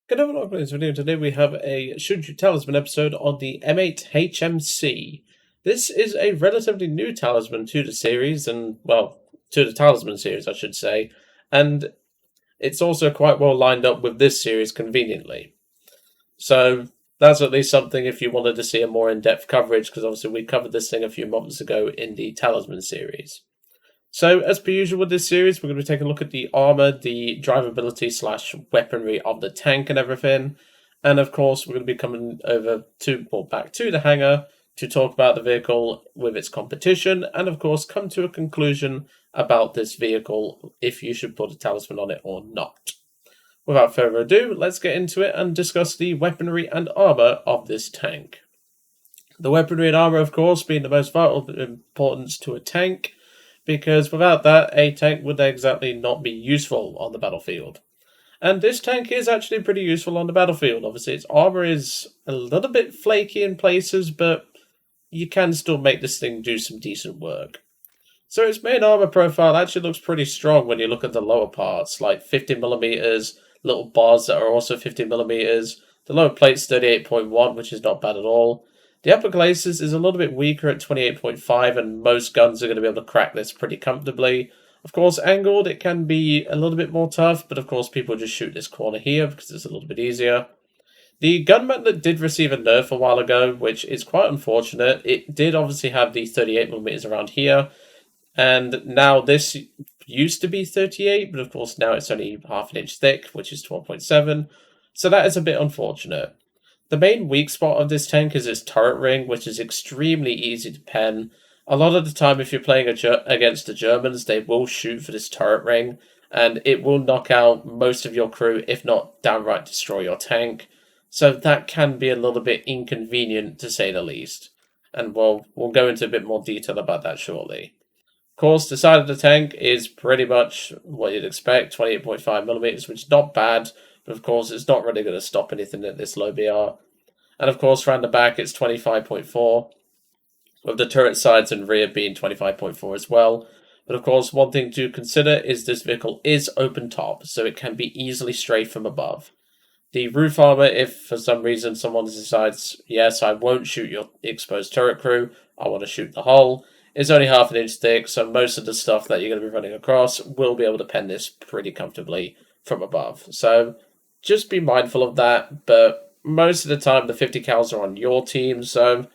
Good evening, welcome to this video. Today we have a Should You Talisman episode on the M8 HMC. This is a relatively new talisman to the series, and, well, to the Talisman series, I should say, and it's also quite well lined up with this series conveniently. So, that's at least something if you wanted to see a more in-depth coverage, because obviously we covered this thing a few months ago in the Talisman series. So, as per usual with this series, we're going to be taking a look at the armor, the drivability slash weaponry of the tank and everything. And of course, we're going to be coming over to, or back to the hangar to talk about the vehicle with its competition. And of course, come to a conclusion about this vehicle, if you should put a talisman on it or not. Without further ado, let's get into it and discuss the weaponry and armor of this tank. The weaponry and armor, of course, being the most vital importance to a tank, because without that, a tank would exactly not be useful on the battlefield. And this tank is actually pretty useful on the battlefield. Obviously, its armor is a little bit flaky in places, but you can still make this thing do some decent work. So its main armor profile actually looks pretty strong when you look at the lower parts, like 50mm, little bars that are also 50mm. The lower plate's 38.1, which is not bad at all. The upper glacis is a little bit weaker at 28.5, and most guns are going to be able to crack this pretty comfortably. Of course, angled, it can be a little bit more tough, but of course people just shoot this corner here because it's a little bit easier. The gun mantlet did receive a nerf a while ago, which is quite unfortunate. It did obviously have the 38mm around here, and now this used to be 38, but of course now it's only half an inch thick, which is 12.7, so that is a bit unfortunate. The main weak spot of this tank is its turret ring, which is extremely easy to pen. A lot of the time, if you're playing against the Germans, they will shoot for this turret ring, and it will knock out most of your crew, if not downright destroy your tank. So that can be a little bit inconvenient, to say the least. And we'll go into a bit more detail about that shortly. Of course, the side of the tank is pretty much what you'd expect, 28.5mm, which is not bad. But of course, it's not really going to stop anything at this low BR. And of course, around the back, it's 25.4, with the turret sides and rear being 25.4 as well. But of course, one thing to consider is this vehicle is open top, so it can be easily strafed from above. The roof armor, if for some reason someone decides, yes, I won't shoot your exposed turret crew, I want to shoot the hull, is only half an inch thick, so most of the stuff that you're going to be running across will be able to pen this pretty comfortably from above. So just be mindful of that, but most of the time the 50 cals are on your team, so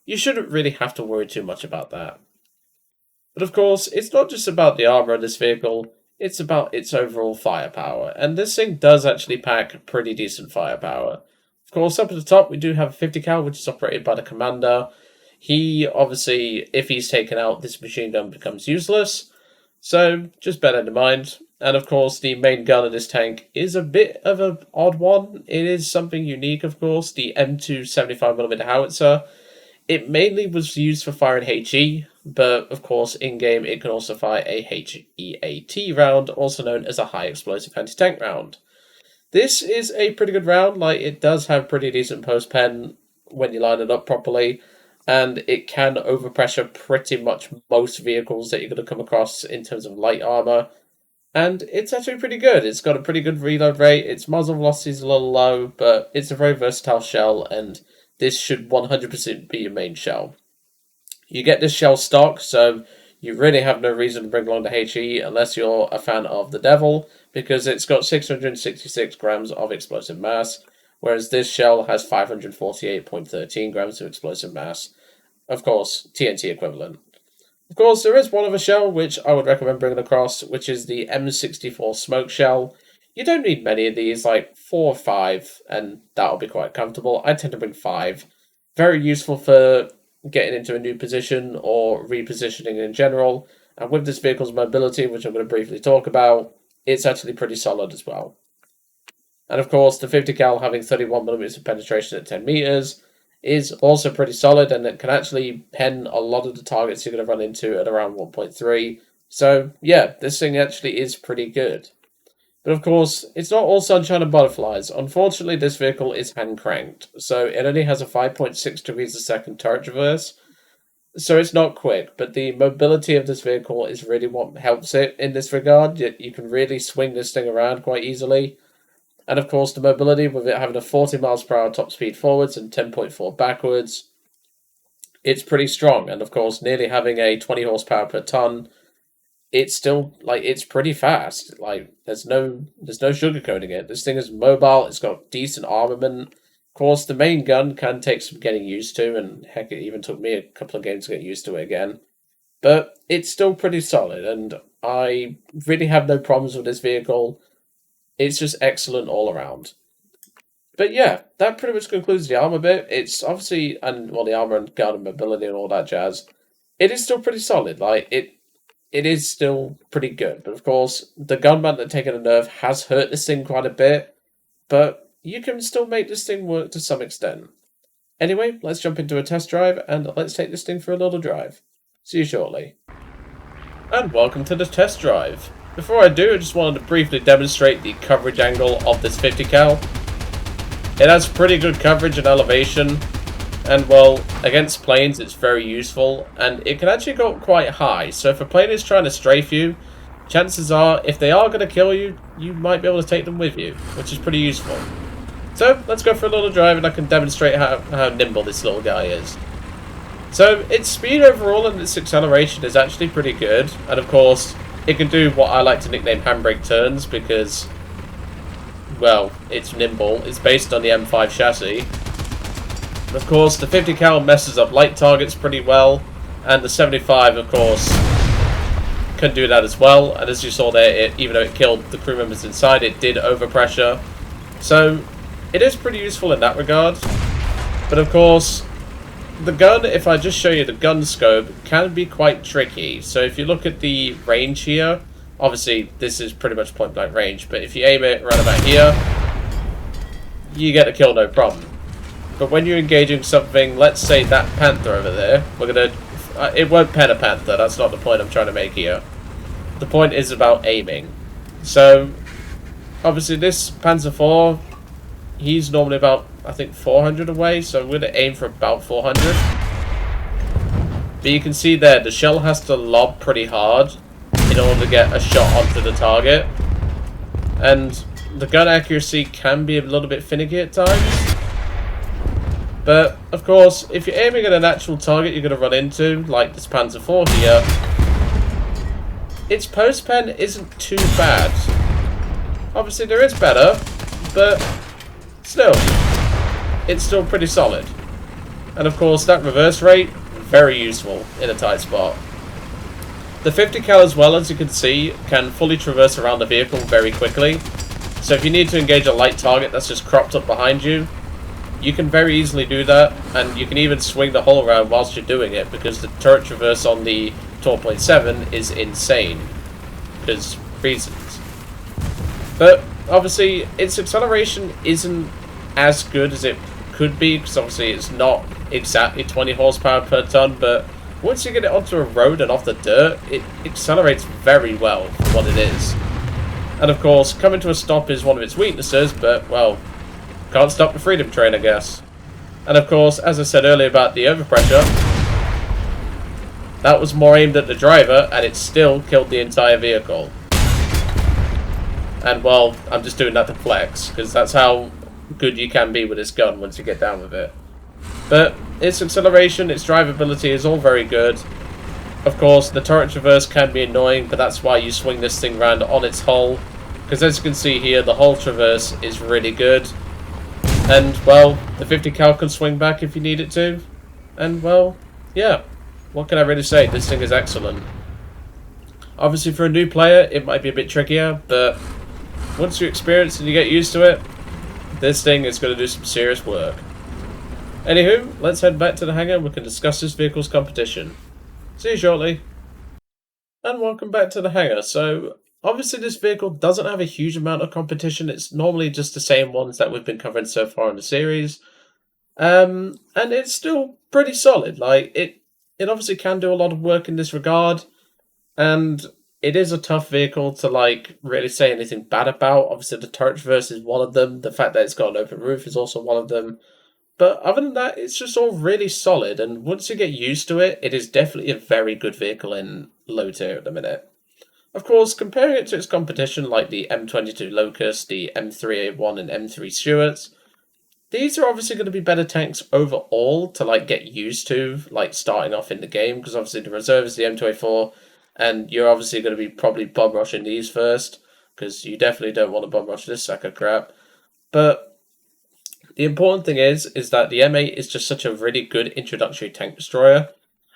you shouldn't really have to worry too much about that. But of course, it's not just about the armor of this vehicle, it's about its overall firepower, and this thing does actually pack pretty decent firepower. Of course, up at the top we do have a 50 cal, which is operated by the commander. He, obviously, if he's taken out, this machine gun becomes useless, so just bear that in mind. And of course, the main gun of this tank is a bit of an odd one. It is something unique, of course, the M2 75mm howitzer. It mainly was used for firing HE, but of course, in-game it can also fire a HEAT round, also known as a high explosive anti-tank round. This is a pretty good round, like it does have pretty decent post-pen when you line it up properly, and it can overpressure pretty much most vehicles that you're going to come across in terms of light armor. And it's actually pretty good. It's got a pretty good reload rate. Its muzzle velocity is a little low, but it's a very versatile shell, and this should 100% be your main shell. You get this shell stock, so you really have no reason to bring along the HE unless you're a fan of the Devil, because it's got 666 grams of explosive mass, whereas this shell has 548.13 grams of explosive mass. Of course, TNT equivalent. Of course, there is one other shell which I would recommend bringing across, which is the M64 smoke shell. You don't need many of these, like 4 or 5, and that'll be quite comfortable. I tend to bring 5. Very useful for getting into a new position or repositioning in general. And with this vehicle's mobility, which I'm going to briefly talk about, it's actually pretty solid as well. And of course, the 50 cal having 31mm of penetration at 10 meters is also pretty solid, and it can actually pen a lot of the targets you're going to run into at around 1.3. So yeah, this thing actually is pretty good. But of course, it's not all sunshine and butterflies. Unfortunately, this vehicle is hand cranked, so it only has a 5.6 degrees a second turret traverse. So it's not quick, but the mobility of this vehicle is really what helps it in this regard. You can really swing this thing around quite easily. And of course, the mobility with it having a 40 miles per hour top speed forwards and 10.4 backwards, it's pretty strong. And of course, nearly having a 20 horsepower per ton, it's still like it's pretty fast. Like there's no sugarcoating it. This thing is mobile. It's got decent armament. Of course, the main gun can take some getting used to, and heck, it even took me a couple of games to get used to it again. But it's still pretty solid, and I really have no problems with this vehicle. It's just excellent all around. But yeah, that pretty much concludes the armor bit. It's obviously, and well, the armor and gun and mobility and all that jazz. It is still pretty solid. Like it is still pretty good. But of course, the gun mount that taking a nerf has hurt this thing quite a bit. But you can still make this thing work to some extent. Anyway, let's jump into a test drive and let's take this thing for a little drive. See you shortly. And welcome to the test drive. Before I do, I just wanted to briefly demonstrate the coverage angle of this 50 cal. It has pretty good coverage and elevation, and well, against planes it's very useful, and it can actually go up quite high, so if a plane is trying to strafe you, chances are, if they are going to kill you, you might be able to take them with you, which is pretty useful. So, let's go for a little drive and I can demonstrate how nimble this little guy is. So, its speed overall and its acceleration is actually pretty good, and of course, it can do what I like to nickname handbrake turns, because well, it's nimble. It's based on the M5 chassis. Of course, the 50 cal messes up light targets pretty well, and the 75, of course, can do that as well. And as you saw there, even though it killed the crew members inside, it did overpressure. So, it is pretty useful in that regard. But of course, the gun, if I just show you the gun scope, can be quite tricky. So if you look at the range here, obviously, this is pretty much point-blank range, but if you aim it right about here, you get a kill no problem. But when you're engaging something, let's say that Panther over there, we're going to... it won't pen a Panther, that's not the point I'm trying to make here. The point is about aiming. So, obviously this Panzer IV, he's normally about, I think, 400 away, so I'm going to aim for about 400. But you can see there, the shell has to lob pretty hard in order to get a shot onto the target, and the gun accuracy can be a little bit finicky at times. But of course, if you're aiming at an actual target you're going to run into, like this Panzer IV here, its post pen isn't too bad. Obviously there is better, but still, it's still pretty solid. And of course that reverse rate, very useful in a tight spot. The 50 cal as well, as you can see, can fully traverse around the vehicle very quickly. So if you need to engage a light target that's just cropped up behind you, you can very easily do that, and you can even swing the hull around whilst you're doing it, because the turret traverse on the 12.7 is insane. Because reasons. But obviously, its acceleration isn't as good as it could be, because obviously it's not exactly 20 horsepower per ton, but once you get it onto a road and off the dirt, it accelerates very well for what it is. And of course, coming to a stop is one of its weaknesses, but, well, can't stop the freedom train, I guess. And of course, as I said earlier about the overpressure, that was more aimed at the driver, and it still killed the entire vehicle. And, well, I'm just doing that to flex, because that's how good you can be with this gun once you get down with it. But its acceleration, its drivability is all very good. Of course, the turret traverse can be annoying, but that's why you swing this thing around on its hull. Because as you can see here, the hull traverse is really good. And, well, the 50 cal can swing back if you need it to. And, well, yeah. What can I really say? This thing is excellent. Obviously, for a new player, it might be a bit trickier, but once you experience and you get used to it, this thing is going to do some serious work. Anywho, let's head back to the hangar and we can discuss this vehicle's competition. See you shortly. And welcome back to the hangar. So, obviously this vehicle doesn't have a huge amount of competition. It's normally just the same ones that we've been covering so far in the series. And it's still pretty solid. Like, it obviously can do a lot of work in this regard. And it is a tough vehicle to, like, really say anything bad about. Obviously the turret traverse is one of them. The fact that it's got an open roof is also one of them. But other than that, it's just all really solid, and once you get used to it, it is definitely a very good vehicle in low tier at the minute. Of course, comparing it to its competition like the M22 Locust, the M3A1 and M3 Stuarts, these are obviously going to be better tanks overall to like get used to, like starting off in the game, because obviously the reserve is the M2A4, and you're obviously going to be probably bomb rushing these first, because you definitely don't want to bomb rush this sack of crap. But the important thing is that the M8 is just such a really good introductory tank destroyer.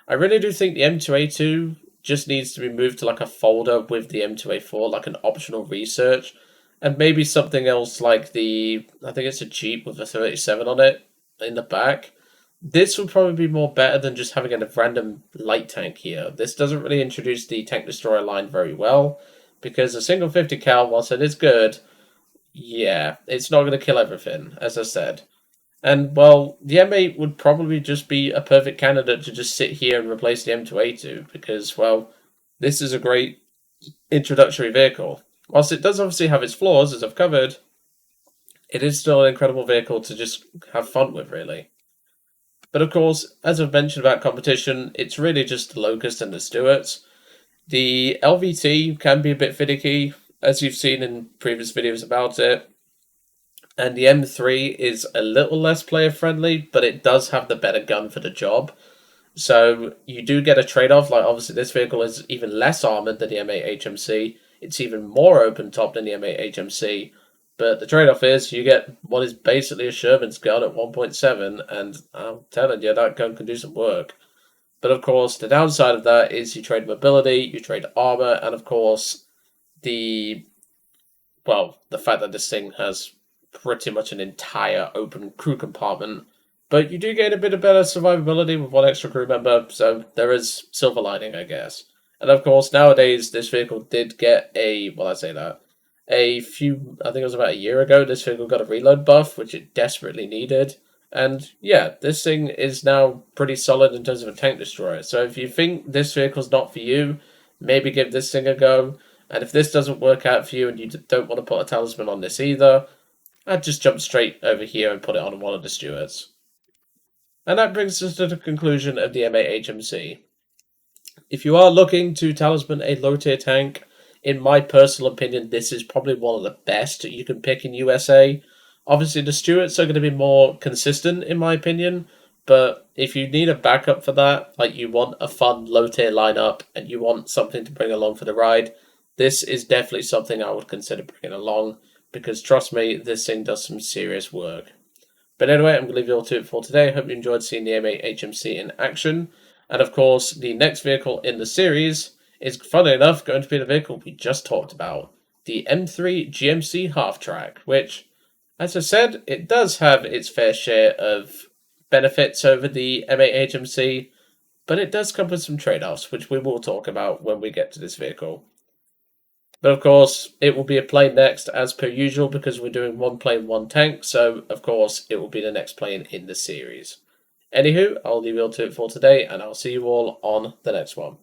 I really do think the M2A2 just needs to be moved to like a folder with the M2A4, like an optional research, and maybe something else like I think it's a Jeep with a 37 on it in the back. This would probably be more better than just having a random light tank here. This doesn't really introduce the tank destroyer line very well, because a single 50 cal, whilst it is good, yeah, it's not going to kill everything, as I said. And, well, the M8 would probably just be a perfect candidate to just sit here and replace the M2A2, because, well, this is a great introductory vehicle. Whilst it does obviously have its flaws, as I've covered, it is still an incredible vehicle to just have fun with, really. But of course, as I've mentioned about competition, it's really just the Locust and the Stuarts. The LVT can be a bit finicky, as you've seen in previous videos about it. And the M3 is a little less player friendly, but it does have the better gun for the job. So you do get a trade-off, like obviously this vehicle is even less armoured than the M8 HMC. It's even more open-top than the M8 HMC. But the trade-off is you get what is basically a Sherman's gun at 1.7, and I'm telling you, that gun can do some work. But of course, the downside of that is you trade mobility, you trade armour, and of course, the fact that this thing has pretty much an entire open crew compartment. But you do gain a bit of better survivability with one extra crew member, so there is silver lining, I guess. And of course, nowadays, this vehicle did get I think it was about a year ago, this vehicle got a reload buff, which it desperately needed. And yeah, this thing is now pretty solid in terms of a tank destroyer. So if you think this vehicle's not for you, maybe give this thing a go. And if this doesn't work out for you and you don't want to put a talisman on this either, I'd just jump straight over here and put it on one of the Stuarts. And that brings us to the conclusion of the M8 HMC. If you are looking to talisman a low tier tank, in my personal opinion, this is probably one of the best you can pick in USA. Obviously, the Stuarts are going to be more consistent, in my opinion, but if you need a backup for that, like you want a fun low tier lineup and you want something to bring along for the ride, this is definitely something I would consider bringing along, because trust me, this thing does some serious work. But anyway, I'm going to leave you all to it for today. Hope you enjoyed seeing the M8 HMC in action. And of course, the next vehicle in the series is, funnily enough, going to be the vehicle we just talked about, the M3 GMC half-track, which, as I said, it does have its fair share of benefits over the M8 HMC, but it does come with some trade-offs, which we will talk about when we get to this vehicle. But of course, it will be a plane next, as per usual, because we're doing one plane, one tank, so of course, it will be the next plane in the series. Anywho, I'll leave you all to it for today, and I'll see you all on the next one.